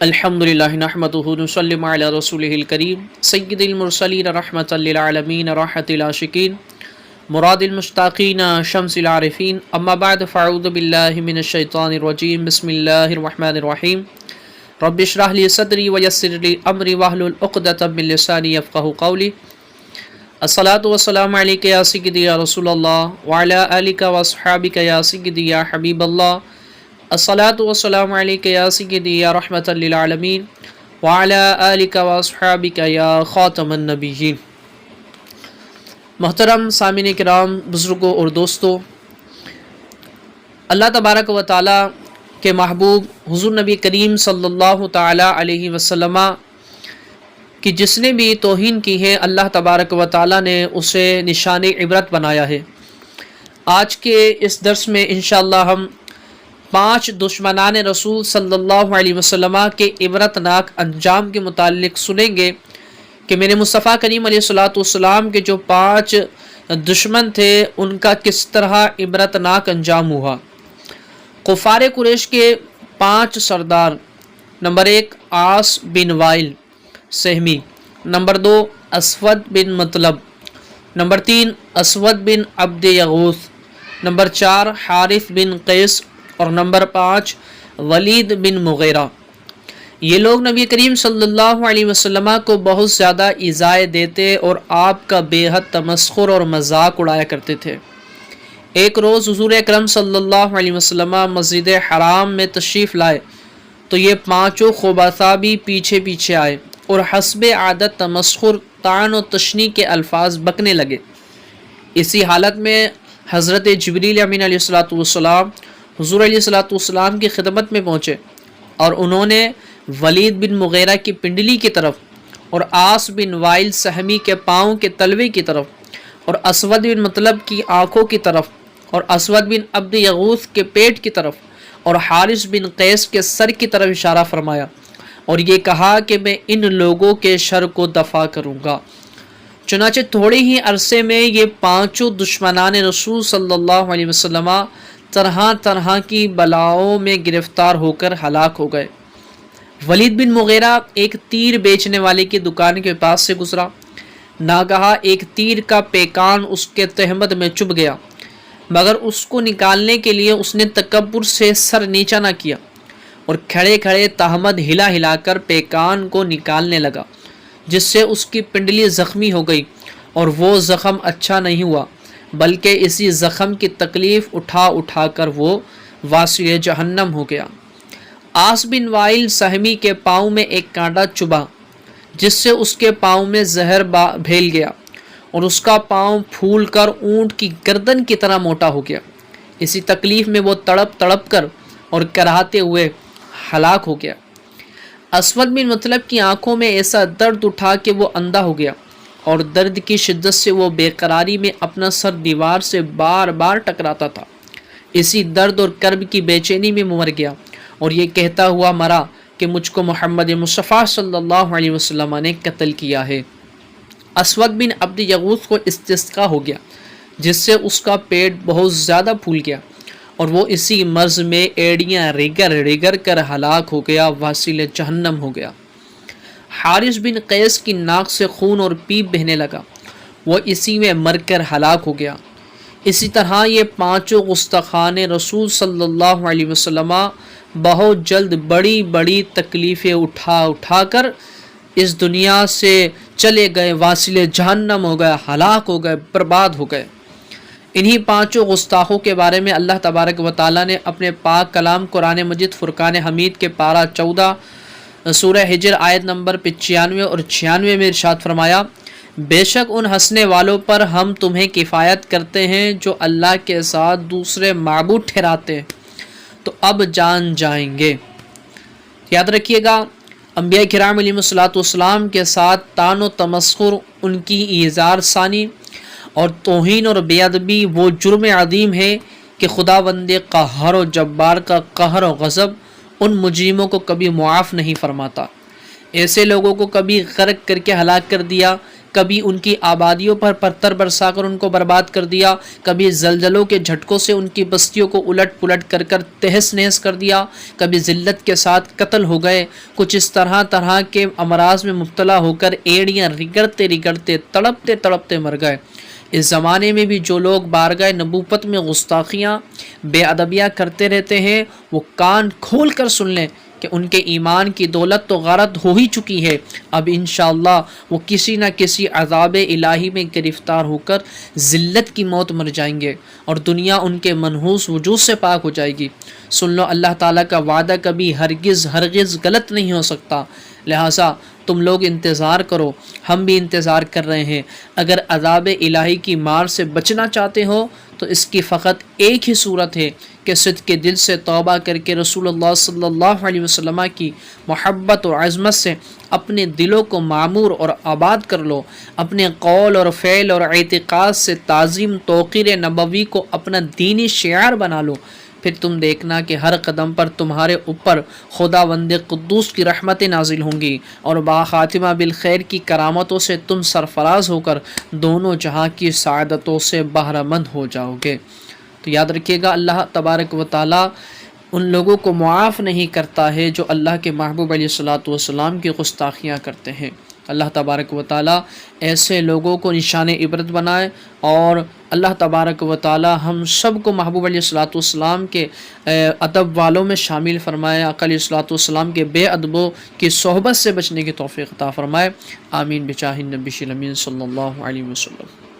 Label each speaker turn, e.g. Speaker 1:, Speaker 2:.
Speaker 1: الحمدللہ نحمدہ ونصلی علی رسولہ الکریم سید المرسلین رحمۃ للعالمین راحت العاشقین مراد المشتاقین شمس العارفین اما بعد فاعوذ باللہ من الشیطان الرجیم بسم اللہ الرحمن الرحیم رب اشرح لی صدری ویسر لی امری واحلل عقدۃ من لسانی یفقہوا قولی الصلاۃ والسلام علیک یا سیدی یا رسول اللہ وعلی آلک واصحابک یا سیدی یا حبیب اللہ الصلاۃ والسلام علیک یا سیدی یا رحمۃ للعالمین وعلی آلک واصحابک یا خاتم النبیین۔ محترم سامعین کرام، بزرگوں اور دوستوں، اللہ تبارک و تعالی کے محبوب حضور نبی کریم صلی اللہ تعالی علیہ وسلم کی جس نے بھی توہین کی ہے، اللہ تبارک و تعالی نے اسے نشان عبرت بنایا ہے۔ آج کے اس درس میں انشاءاللہ ہم 5 دشمنان رسول صلی اللہ علیہ وسلم کے عبرتناک انجام کے متعلق سنیں گے کہ میرے مصطفیٰ کریم علیہ السلام کے جو 5 دشمن تھے ان کا کس طرح عبرتناک انجام ہوا۔ کفار قریش کے 5 سردار: نمبر 1 عاص بن وائل سہمی، نمبر 2 اسود بن مطلب، نمبر 3 اسود بن عبد یغوث، نمبر 4 حارث بن قیس اور نمبر 5 ولید بن مغیرہ۔ یہ لوگ نبی کریم صلی اللہ علیہ وسلم کو بہت زیادہ ایذائے دیتے اور آپ کا بے حد تمسخر اور مذاق اڑایا کرتے تھے۔ ایک روز حضور اکرم صلی اللہ علیہ وسلم مسجد حرام میں تشریف لائے تو یہ 5 خبثاء بھی پیچھے پیچھے آئے اور حسب عادت تمسخر، طعن و تشنیع کے الفاظ بکنے لگے۔ اسی حالت میں حضرت جبریل امین علیہ السلام حضور علیہ السلام کی خدمت میں پہنچے اور انہوں نے ولید بن مغیرہ کی پنڈلی کی طرف اور عاص بن وائل سہمی کے پاؤں کے تلوے کی طرف اور اسود بن مطلب کی آنکھوں کی طرف اور اسود بن عبد یغوث کے پیٹ کی طرف اور حارث بن قیس کے سر کی طرف اشارہ فرمایا اور یہ کہا کہ میں ان لوگوں کے شر کو دفع کروں گا۔ چنانچہ تھوڑے ہی عرصے میں یہ 5 دشمنان رسول صلی اللہ علیہ وسلم طرح طرح کی بلاؤں میں گرفتار ہو کر ہلاک ہو گئے۔ ولید بن مغیرہ ایک تیر بیچنے والے کی دکان کے پاس سے گزرا، ناگہاں ایک تیر کا پیکان اس کے تہمد میں چبھ گیا، مگر اس کو نکالنے کے لیے اس نے تکبر سے سر نیچا نہ کیا اور کھڑے کھڑے تہمد ہلا ہلا کر پیکان کو نکالنے لگا، جس سے اس کی پنڈلی زخمی ہو گئی اور وہ زخم اچھا نہیں ہوا، بلکہ اسی زخم کی تکلیف اٹھا اٹھا کر وہ واصل جہنم ہو گیا۔ عاص بن وائل سہمی کے پاؤں میں ایک کانٹا چبھا، جس سے اس کے پاؤں میں زہر پھیل گیا اور اس کا پاؤں پھول کر اونٹ کی گردن کی طرح موٹا ہو گیا۔ اسی تکلیف میں وہ تڑپ تڑپ کر اور کراہتے ہوئے ہلاک ہو گیا۔ اسود بن مطلب کی آنکھوں میں ایسا درد اٹھا کہ وہ اندھا ہو گیا اور درد کی شدت سے وہ بے قراری میں اپنا سر دیوار سے بار بار ٹکراتا تھا۔ اسی درد اور کرب کی بے چینی میں مر گیا اور یہ کہتا ہوا مرا کہ مجھ کو محمد مصطفیٰ صلی اللہ علیہ وسلم نے قتل کیا ہے۔ اسود بن عبد یغوث کو استسقا ہو گیا، جس سے اس کا پیٹ بہت زیادہ پھول گیا اور وہ اسی مرض میں ایڑیاں رگڑ رگڑ کر ہلاک ہو گیا، واصل جہنم ہو گیا۔ حارث بن قیس کی ناک سے خون اور پیپ بہنے لگا، وہ اسی میں مر کر ہلاک ہو گیا۔ اسی طرح یہ 5 گستاخان رسول صلی اللہ علیہ وسلم بہت جلد بڑی بڑی تکلیفیں اٹھا اٹھا کر اس دنیا سے چلے گئے، واصل جہنم ہو گئے، ہلاک ہو گئے، برباد ہو گئے۔ انہی 5 گستاخوں کے بارے میں اللہ تبارک و تعالیٰ نے اپنے پاک کلام قرآن مجید فرقان حمید کے پارہ 14 سورہ ہجر آیت نمبر 95 اور 96 میں ارشاد فرمایا: بے شک ان ہنسنے والوں پر ہم تمہیں کفایت کرتے ہیں جو اللہ کے ساتھ دوسرے معبود ٹھہراتے ہیں، تو اب جان جائیں گے۔ یاد رکھیے گا، انبیاء کرام علیہ السلام کے ساتھ طعن و تمسخر، ان کی ایذار ثانی اور توہین اور بے ادبی وہ جرم عظیم ہے کہ خداوند قہار و جبار کا قہر و غضب ان مجرموں کو کبھی معاف نہیں فرماتا۔ ایسے لوگوں کو کبھی غرق کر کے ہلاک کر دیا کبھی ان کی آبادیوں پر پتھر برسا کر ان کو برباد کر دیا، کبھی زلزلوں کے جھٹکوں سے ان کی بستیوں کو الٹ پلٹ کر کر تہس نہس کر دیا، کبھی ذلت کے ساتھ قتل ہو گئے، کچھ اس طرح کے امراض میں مبتلا ہو کر ایڑیاں رگڑتے رگڑتے تڑپتے تڑپتے مر گئے۔ اس زمانے میں بھی جو لوگ بارگاہ نبوت میں گستاخیاں بے ادبیاں کرتے رہتے ہیں، وہ کان کھول کر سن لیں کہ ان کے ایمان کی دولت تو غارت ہو ہی چکی ہے، اب انشاءاللہ وہ کسی نہ کسی عذاب الہی میں گرفتار ہو کر ذلت کی موت مر جائیں گے اور دنیا ان کے منحوس وجود سے پاک ہو جائے گی۔ سن لو، اللہ تعالیٰ کا وعدہ کبھی ہرگز غلط نہیں ہو سکتا، لہٰذا تم لوگ انتظار کرو، ہم بھی انتظار کر رہے ہیں۔ اگر عذاب الہی کی مار سے بچنا چاہتے ہو تو اس کی فقط ایک ہی صورت ہے کہ صدق کے دل سے توبہ کر کے رسول اللہ صلی اللہ علیہ وسلم کی محبت و عظمت سے اپنے دلوں کو معمور اور آباد کر لو، اپنے قول اور فعل اور اعتقاد سے تعظیم توقیر نبوی کو اپنا دینی شعار بنا لو، پھر تم دیکھنا کہ ہر قدم پر تمہارے اوپر خداوند قدوس کی رحمتیں نازل ہوں گی اور باخاتمہ بالخیر کی کرامتوں سے تم سرفراز ہو کر دونوں جہاں کی سعادتوں سے بہرہ مند ہو جاؤ گے۔ تو یاد رکھیے گا، اللہ تبارک و تعالیٰ ان لوگوں کو معاف نہیں کرتا ہے جو اللہ کے محبوب علیہ الصلوۃ والسلام کی گستاخیاں کرتے ہیں۔ اللہ تبارک و تعالیٰ ایسے لوگوں کو نشان عبرت بنائے، اور اللہ تبارک و تعالیٰ ہم سب کو محبوب علیہ الصلوۃ والسلام کے ادب والوں میں شامل فرمائے، آقا علیہ الصلوۃ والسلام کے بے ادبوں کی صحبت سے بچنے کی توفیق عطا فرمائے۔ آمین بجاہ النبی الامین صلی اللہ علیہ وسلم۔